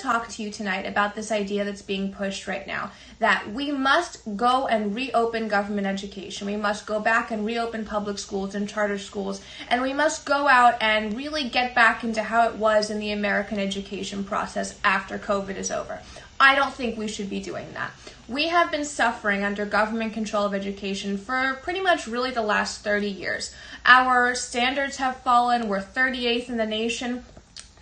to talk to you tonight about this idea that's being pushed right now, that we must go and reopen government education. We must go back and reopen public schools and charter schools, and we must go out and really get back into how it was in the American education process after COVID is over. I don't think we should be doing that. We have been suffering under government control of education for pretty much really the last 30 years. Our standards have fallen. We're 38th in the nation.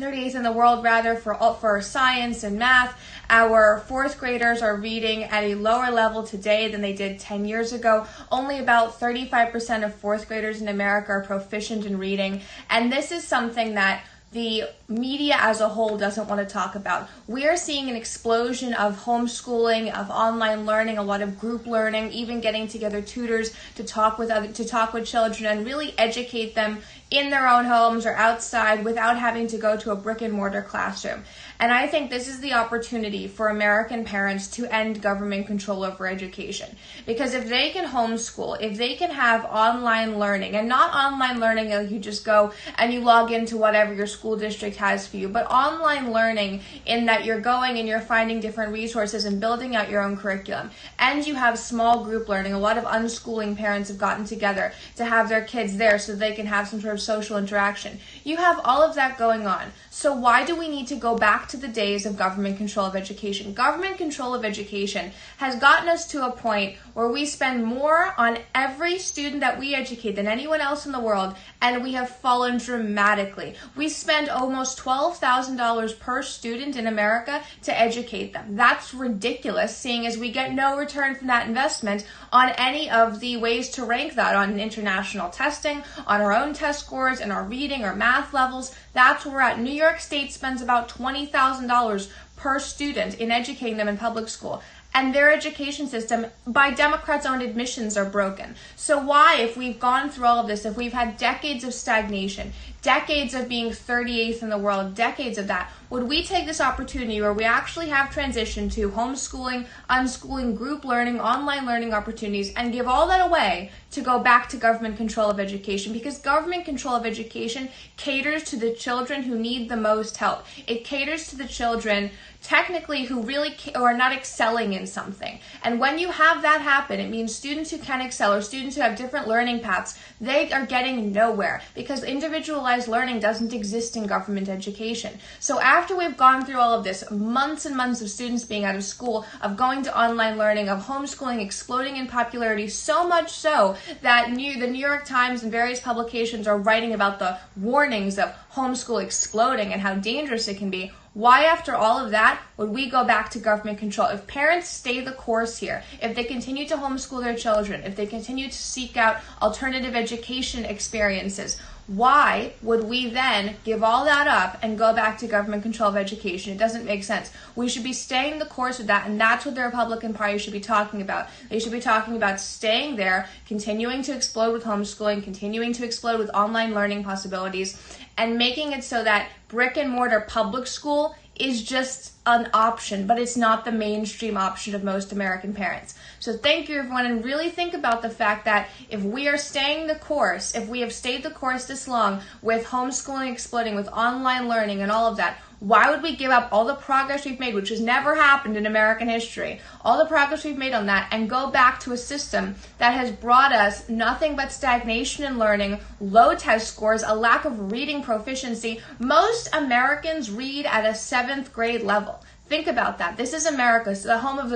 38th in the world, rather, for science and math. Our fourth graders are reading at a lower level today than they did 10 years ago. Only about 35% of fourth graders in America are proficient in reading. And this is something that the media as a whole doesn't want to talk about. We are seeing an explosion of homeschooling, of online learning, a lot of group learning, even getting together tutors to talk with children and really educate them in their own homes or outside without having to go to a brick and mortar classroom. And I think this is the opportunity for American parents to end government control over education. Because if they can homeschool, if they can have online learning, and not online learning like you just go and you log into whatever your school district has for you, but online learning in that you're going and you're finding different resources and building out your own curriculum. And you have small group learning. A lot of unschooling parents have gotten together to have their kids there so they can have some sort of social interaction. You have all of that going on. So why do we need to go back to the days of government control of education? Government control of education has gotten us to a point where we spend more on every student that we educate than anyone else in the world, and we have fallen dramatically. We spend almost $12,000 per student in America to educate them. That's ridiculous, seeing as we get no return from that investment on any of the ways to rank that on international testing, on our own test scores, and our reading or math levels. That's where we're at. New York State spends about $20,000 per student in educating them in public school. And their education system, by Democrats' own admissions, are broken. So why, if we've gone through all of this, if we've had decades of stagnation, decades of being 38th in the world, decades of that, would we take this opportunity where we actually have transitioned to homeschooling, unschooling, group learning, online learning opportunities, and give all that away to go back to government control of education? Because government control of education caters to the children who need the most help. It caters to the children technically who really are not excelling in something. And when you have that happen, it means students who can excel or students who have different learning paths, they are getting nowhere because individualized learning doesn't exist in government education. So after we've gone through all of this, months and months of students being out of school, of going to online learning, of homeschooling exploding in popularity, so much so that the New York Times and various publications are writing about the warnings of homeschool exploding and how dangerous it can be. Why, after all of that, would we go back to government control? If parents stay the course here, if they continue to homeschool their children, if they continue to seek out alternative education experiences, why would we then give all that up and go back to government control of education? It doesn't make sense. We should be staying the course with that, and that's what the Republican Party should be talking about. They should be talking about staying there, continuing to explode with homeschooling, continuing to explode with online learning possibilities, and making it so that brick and mortar public school is just an option, but it's not the mainstream option of most American parents. So thank you, everyone, and really think about the fact that if we are staying the course, if we have stayed the course this long with homeschooling exploding, with online learning and all of that, why would we give up all the progress we've made, which has never happened in American history, all the progress we've made on that, and go back to a system that has brought us nothing but stagnation in learning, low test scores, a lack of reading proficiency? Most Americans read at a 7th grade level. Think about that. This is America, the home of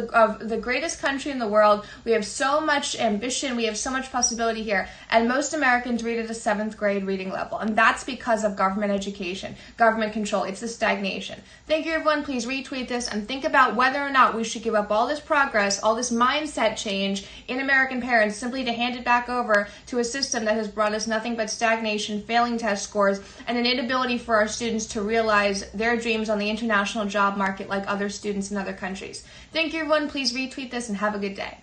the greatest country in the world. We have so much ambition. We have so much possibility here. And most Americans read at a 7th grade reading level. And that's because of government education, government control. It's the stagnation. Thank you, everyone. Please retweet this and think about whether or not we should give up all this progress, all this mindset change in American parents simply to hand it back over to a system that has brought us nothing but stagnation, failing test scores, and an inability for our students to realize their dreams on the international job market like other students in other countries. Thank you, everyone. Please retweet this and have a good day.